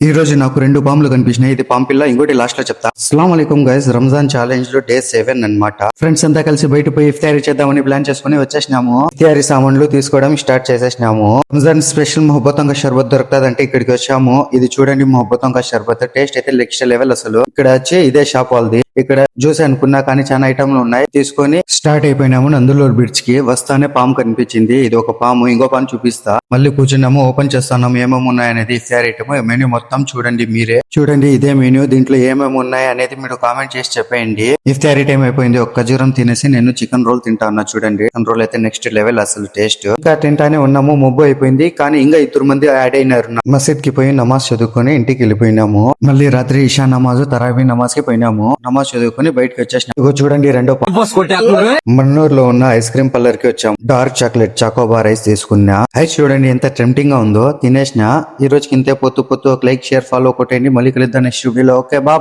ఈ రోజు నాకు రెండు పాములు కనిపించినాయి. ఇది పాము పిల్ల, ఇంకోటి లాస్ట్ లో చెప్తా. అస్సలాం అలైకుం గైస్, రంజాన్ ఛాలెంజ్ లో డే 7 అన్నమాట. ఫ్రెండ్స్ అంతా కలిసి బయట పోయి ఇఫ్తారీ చేద్దామని ప్లాన్ చేసుకుని వచ్చేసినాము. ఇఫ్తారీ సామాన్లు తీసుకోవడం స్టార్ట్ చేసేసినాము. రంజాన్ స్పెషల్ మొహబ్బతంగా షర్బత్ దొరుకుతుందంటే ఇక్కడికి వచ్చాము. ఇది చూడండి, మొహబ్బతంగా షర్బత్ టేస్ట్ అయితే నెక్స్ట్ లెవెల్. అసలు ఇక్కడ వచ్చి ఇదే షాప్ వాళ్ళది. ఇక్కడ జ్యూస్ అనుకున్నా కానీ చాలా ఐటమ్లు ఉన్నాయి. తీసుకొని స్టార్ట్ అయిపోయినాము. నందులూరు బ్రిడ్జ్ కి వస్తానే పాము కనిపించింది. ఇది ఒక పాము, ఇంకో పాము చూపిస్తా. మళ్ళీ కూర్చున్నాము, ఓపెన్ చేస్తున్నాము ఏమేమి ఉన్నాయనేది. ఇఫ్తారీ ఐటమ్ మెనూ మొత్తం చూడండి, మీరే చూడండి. ఇదే మెనూ, దీంట్లో ఏమేమి ఉన్నాయి అనేది మీరు కామెంట్ చేసి చెప్పేయండి. ఇఫ్తారీ టైం అయిపోయింది. ఒక ఖజూరం తినేసి నేను చికెన్ రోల్ తింటా ఉన్నా. చూడండి, చికెన్ రోల్ అయితే నెక్స్ట్ లెవెల్ అసలు టేస్ట్. ఇంకా తింటానే ఉన్నాము. ముబ్బు అయిపోయింది, కానీ ఇంకా 2 మంది యాడ్ అయినారు. మసీద్ కి పోయి నమాజ్ చదువుకొని ఇంటికి వెళ్ళిపోయినాము. మళ్ళీ రాత్రి ఇషా నమాజ్, తరావీ నమాజ్ కి పోయినాము. నమాజ్ చదువుకొని బయటకు వచ్చేసినాం. ఇగో చూడండి, రెండో మన్నూరులో ఉన్న ఐస్ క్రీమ్ పార్లర్ కి వచ్చాం. డార్క్ చాక్లెట్ చాకోబార్ ఐస్ తీసుకున్నా. ఐస్ చూడండి ఎంత టెంప్టింగ్ గా ఉందో. తినేసిన. ఈ రోజుకి ఇంతే. పొత్తు ఒక లైక్, షేర్, ఫాలో కొట్టండి. మళ్ళీ కలుద్దాం నెక్స్ట్ వీడియోలో. Okay, bye.